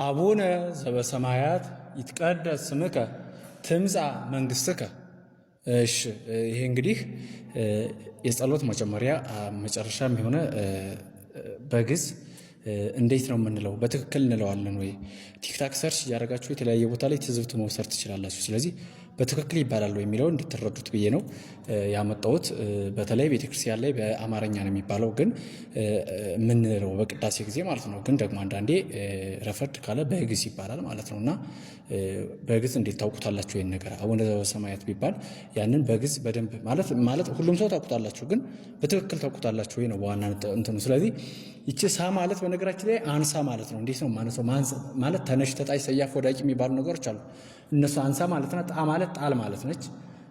አቡነ ዘበሰማያት ይትቀደስ ስምከ ትምጻእ መንግሥትከ። እሺ ይሄ እንግዲህ የጸሎት መጀመሪያ መጨረሻም የሆነ በግዕዝ እንዴት ነው የምንለው? በትክክል እንለዋለን ወይ? ቲክታክ ሰርች እያደረጋችሁ የተለያየ ቦታ ላይ ትዝብት መውሰድ ትችላላችሁ። ስለዚህ በትክክል ይባላል ወይ የሚለውን እንድትረዱት ብዬ ነው ያመጣሁት። በተለይ ቤተክርስቲያን ላይ በአማርኛ ነው የሚባለው፣ ግን የምንለው በቅዳሴ ጊዜ ማለት ነው። ግን ደግሞ አንዳንዴ ረፈድ ካለ በግዕዝ ይባላል ማለት ነው። እና በግዕዝ እንዴት ታውቁታላችሁ? ይህን ነገር አቡነ ዘበሰማያት ቢባል ያንን በግዕዝ በደንብ ማለት ሁሉም ሰው ታውቁታላችሁ፣ ግን በትክክል ታውቁታላችሁ ወይ ነው በዋናነት እንትኑ። ስለዚህ ይቺ ሳ ማለት በነገራችን ላይ አንሳ ማለት ነው። እንዴት ነው ማነሰው? ማለት ተነሽ፣ ተጣይ፣ ሰያፍ፣ ወዳቂ የሚባሉ ነገሮች አሉ። እነሱ አንሳ ማለት ነው። ጣ ማለት ጣል ማለት ነች።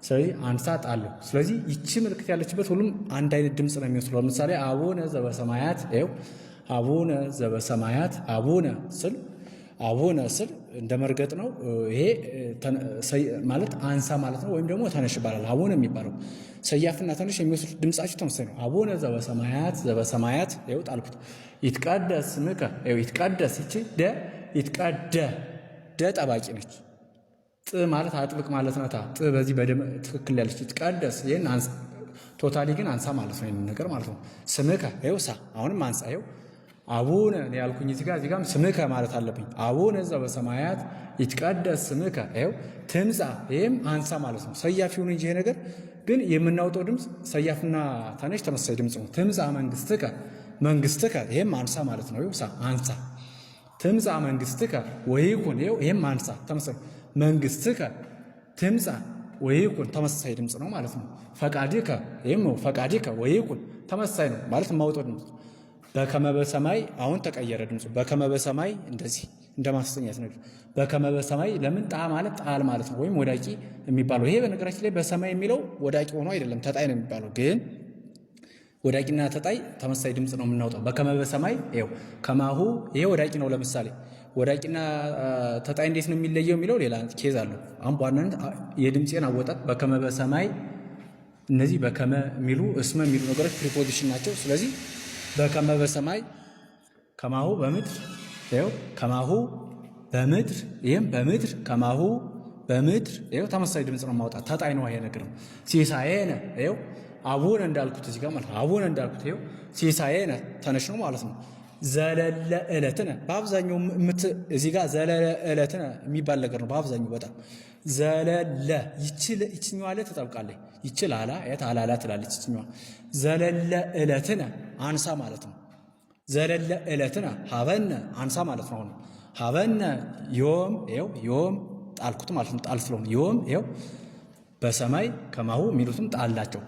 ስለዚህ አንሳ ጣለሁ። ስለዚህ ይቺ ምልክት ያለችበት ሁሉም አንድ አይነት ድምፅ ነው የሚመስለው። ለምሳሌ አቡነ ዘበሰማያት፣ ይኸው አቡነ ዘበሰማያት፣ አቡነ ስል እንደ መርገጥ ነው። ይሄ ማለት አንሳ ማለት ነው፣ ወይም ደግሞ ተነሽ ይባላል። አቡነ የሚባለው ሰያፍና ተነሽ የሚወስዱት ድምጻቸው ተመሳሳይ ነው። አቡነ ዘበሰማያት ይኸው ጣልኩት። ይትቀደስ ስምከ፣ ይኸው ይትቀደስ፣ ይቺ ደ ይትቀደ፣ ደ ጠባቂ ነች። ጥ ማለት አጥብቅ ማለት ናታ። ጥ በዚህ ትክክል ያለች። ይትቀደስ ይህን አንሳ፣ ቶታሊ ግን አንሳ ማለት ነው። ይህን ነገር ማለት ነው። ስምከ ይኸው ሳ፣ አሁንም አንሳ። ይኸው አቡነ ያልኩኝ እዚህ ጋም ስምከ ማለት አለብኝ። አቡነ ዘበሰማያት ይትቀደስ ስምከ፣ ይኸው ትምጻእ፣ ይህም አንሳ ማለት ነው። ሰያፍ ይሁን እንጂ ይሄ ነገር ግን የምናውጠው ድምፅ ሰያፍና ተነሽ ተመሳሳይ ድምፅ ነው። ትምጻእ መንግሥትከ፣ ይህም አንሳ ማለት ነው። ይኸው ሳ አንሳ። ትምጻእ መንግሥትከ ወይኩን፣ ይህም አንሳ ተመሳሳይ። መንግሥትከ ትምጻእ ወይኩን ተመሳሳይ ድምፅ ነው ማለት ነው። ፈቃድከ፣ ይህም ፈቃድከ ወይኩን ተመሳሳይ ነው ማለት የማውጠው ድምፅ። በከመ በሰማይ አሁን ተቀየረ ድምፁ። በከመ በሰማይ እንደዚህ እንደ ማስተኛት ነገር። በከመ በሰማይ ለምን? ጣ ማለት ጣል ማለት ነው፣ ወይም ወዳቂ የሚባለው። ይሄ በነገራችን ላይ በሰማይ የሚለው ወዳቂ ሆኖ አይደለም፣ ተጣይ ነው የሚባለው። ግን ወዳቂና ተጣይ ተመሳሳይ ድምፅ ነው የምናወጣው። በከመ በሰማይ ይኸው ከማሁ፣ ይሄ ወዳቂ ነው። ለምሳሌ ወዳቂና ተጣይ እንዴት ነው የሚለየው የሚለው ሌላ ኬዝ አለው። አሁን በዋናነት የድምፄን አወጣጥ በከመ በሰማይ፣ እነዚህ በከመ የሚሉ እስመ የሚሉ ነገሮች ፕሪፖዚሽን ናቸው። ስለዚህ በከመ በሰማይ ከማሁ በምድር፣ ይኸው ከማሁ በምድር፣ ይህም በምድር ከማሁ በምድር፣ ይኸው ተመሳሳይ ድምፅ ነው ማውጣት። ተጣይ ነው ይሄ ነገር ነው። ሲሳየነ፣ ይኸው አቡነ እንዳልኩት እዚህ ጋር ማለት አቡነ እንዳልኩት ይኸው ሲሳየነ ተነሽ ነው ማለት ነው። ዘለለ ዕለትነ በአብዛኛው እዚህ ጋር ዘለለ ዕለትነ የሚባል ነገር ነው በአብዛኛው በጣም ዘለለ። ይችኛዋ ለ ተጠብቃለች። ይችል አላ አላላ ትላለች ይችኛዋ። ዘለለ ዕለትነ አንሳ ማለት ነው። ዘለለ ዕለትነ ሀበነ አንሳ ማለት ነው። አሁን ሀበነ ዮም፣ ይኸው ዮም ጣልኩት ማለት ነው። ጣል ስለሆነ ዮም ይኸው በሰማይ ከማሁ የሚሉትም ጣላቸው።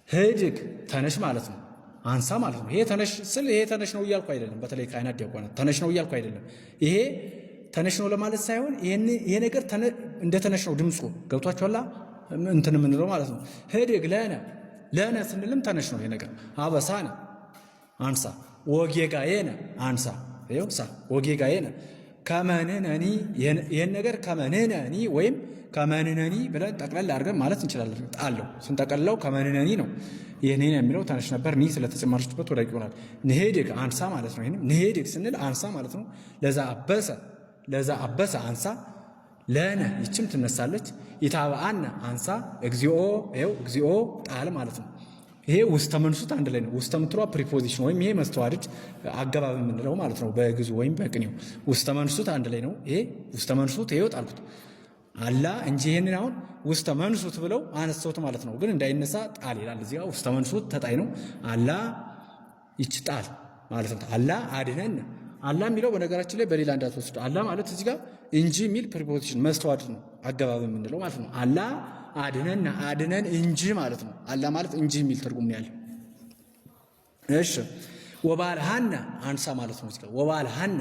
ህድግ ተነሽ ማለት ነው። አንሳ ማለት ነው። ይሄ ተነሽ ስል ይሄ ተነሽ ነው እያልኩ አይደለም። በተለይ ካህናት ዲያቆናት ተነሽ ነው እያልኩ አይደለም። ይሄ ተነሽ ነው ለማለት ሳይሆን ይሄ ነገር እንደ ተነሽ ነው ድምፁ። ገብቷችኋላ? እንትን የምንለው ማለት ነው። ህድግ ለነ ስንልም ተነሽ ነው ይሄ ነገር። አበሳነ አንሳ፣ ወጌጋየነ አንሳ፣ ይኸው ሳ ወጌጋየነ ከመንነኒ፣ ይህን ነገር ከመንነኒ ወይም ከመንነኒ ብለን ጠቅለል አድርገን ማለት እንችላለን። ጣለው ስንጠቀልለው ከመንነኒ ነው። ይህን የሚለው ተነሽ ነበር። ኒ ስለተጨመረችበት ወዳቂ ይሆናል። ንሄድግ አንሳ ማለት ነው። ይህንም ንሄድግ ስንል አንሳ ማለት ነው። ለዛ አበሰ አንሳ፣ ለነ ይችም ትነሳለች። ይታበአነ አንሳ፣ እግዚኦ ይኸው እግዚኦ ጣል ማለት ነው። ይሄ ውስተ መንሱት አንድ ላይ ነው። ውስተ ምትሏ ፕሪፖዚሽን ወይም ይሄ መስተዋድድ አገባብ የምንለው ማለት ነው በግዙ ወይም በቅኔው። ውስተ መንሱት አንድ ላይ ነው። ይሄ ውስተ መንሱት ይኸው ጣልኩት አላ እንጂ ይሄንን አሁን ውስተ መንሱት ብለው አነሳሁት ማለት ነው። ግን እንዳይነሳ ጣል ይላል እዚህ ጋር። ውስተ መንሱት ተጣይ ነው። አላ ይች ጣል ማለት ነው። አላ አድነን፣ አላ የሚለው በነገራችን ላይ በሌላ እንዳትወስዱ። አላ ማለት እዚህ ጋር እንጂ የሚል ፕሪፖዚሽን መስተዋድድ ነው አገባብ የምንለው ማለት ነው። አላ አድነን እንጂ ማለት ነው። አላ ማለት እንጂ የሚል ትርጉም ነው ያለው። እሺ ወባልሃነ አንሳ ማለት ነው። እዚህ ጋር ወባልሃነ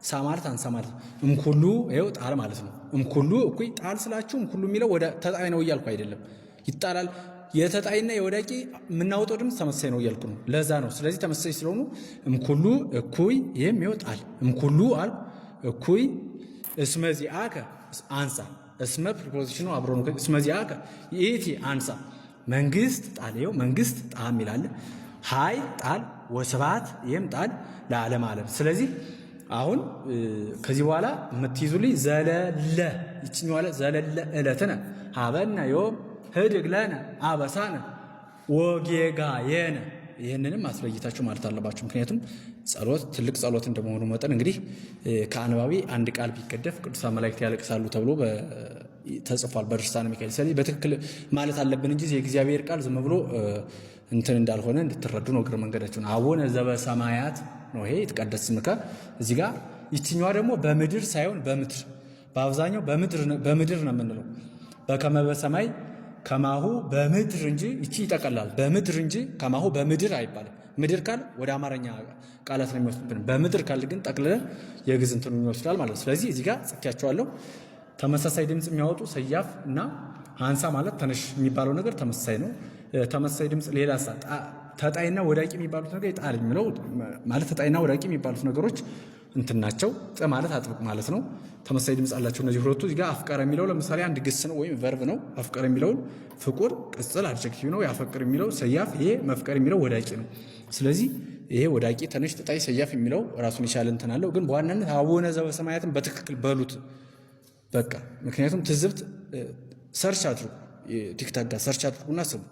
ሳ ማለት አንሳ ማለት ነው። እምኩሉ ይኸው ጣል ማለት ነው። እምኩሉ እኩይ ጣል ስላችሁ እምኩሉ የሚለው ወደ ተጣይ ነው እያልኩ አይደለም። ይጣላል። የተጣይና የወዳቂ የምናወጣው ድምፅ ተመሳሳይ ነው እያልኩ ነው። ለዛ ነው። ስለዚህ ተመሳሳይ ስለሆኑ እምኩሉ እኩይ፣ ይህም ይኸው ጣል። እምኩሉ አልኩ እኩይ። እስመዚአከ አንሳ፣ እስመ ፕሪፖዚሽኑ አብሮ ነው። እስመዚአከ ይእቲ አንሳ። መንግስት ጣል፣ ይኸው መንግስት ጣም ይላል። ኃይል ጣል፣ ወስብሐት ይህም ጣል ለዓለም ዓለም። ስለዚህ አሁን ከዚህ በኋላ የምትይዙልኝ ዘለለ ይችኛው አለ ዘለለ እለትነ ሀበነ ዮም ህድግ ለነ አበሳነ ወጌጋየነ ይህንንም አስለይታችሁ ማለት አለባችሁ። ምክንያቱም ጸሎት ትልቅ ጸሎት እንደመሆኑ መጠን እንግዲህ ከአንባቢ አንድ ቃል ቢቀደፍ ቅዱሳን መላእክት ያለቅሳሉ ተብሎ ተጽፏል በድርሳነ ሚካኤል። ስለዚህ በትክክል ማለት አለብን እንጂ የእግዚአብሔር ቃል ዝም ብሎ እንትን እንዳልሆነ እንድትረዱ ነው እግረ መንገዳችሁን። አቡነ ዘበሰማያት ነው ይሄ ይትቀደስ ስምከ። እዚህ ጋር ይችኛዋ ደግሞ በምድር ሳይሆን በምድር በአብዛኛው በምድር ነው የምንለው። በከመ በሰማይ ከማሁ በምድር እንጂ ይቺ ይጠቀላል በምድር እንጂ ከማሁ በምድር አይባልም። ምድር ካል ወደ አማርኛ ቃላት ነው የሚወስድብን። በምድር ካል ግን ጠቅልለን የግዕዝ እንትኑ ይወስዳል ማለት ነው። ስለዚህ እዚህ ጋር ጽፌያቸዋለሁ። ተመሳሳይ ድምፅ የሚያወጡ ሰያፍ እና አንሳ ማለት ተነሽ የሚባለው ነገር ተመሳሳይ ነው። ተመሳሳይ ድምፅ ሌላ ተጣይና ወዳቂ የሚባሉት ነገር ይጣል የሚለው ማለት ተጣይና ወዳቂ የሚባሉት ነገሮች እንትን ናቸው። ማለት አጥብቅ ማለት ነው። ተመሳሳይ ድምፅ አላቸው እነዚህ ሁለቱ። እዚህ ጋር አፍቀረ የሚለው ለምሳሌ አንድ ግስ ነው ወይም ቨርብ ነው። አፍቀረ የሚለውን ፍቁር ቅጽል አድጀክቲቭ ነው። ያፈቅር የሚለው ሰያፍ፣ ይሄ መፍቀር የሚለው ወዳቂ ነው። ስለዚህ ይሄ ወዳቂ ተነሽ ተጣይ ሰያፍ የሚለው ራሱን የቻለ እንትን አለው። ግን በዋናነት አቡነ ዘበሰማያትን በትክክል በሉት በቃ። ምክንያቱም ትዝብት ሰርች አድርጉ፣ ቲክታክ ጋር ሰርች አድርጉና ስሙ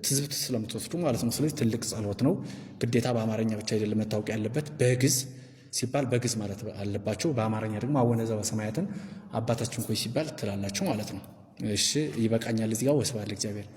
ትዝብት ስለምትወስዱ ማለት ነው። ስለዚህ ትልቅ ጸሎት ነው። ግዴታ በአማርኛ ብቻ አይደለም መታወቅ ያለበት፣ በግዕዝ ሲባል በግዕዝ ማለት አለባቸው። በአማርኛ ደግሞ አቡነ ዘበሰማያትን አባታችን ሆይ ሲባል ትላላችሁ ማለት ነው። እሺ ይበቃኛል። እዚህ ጋር ወስብሐት ለእግዚአብሔር።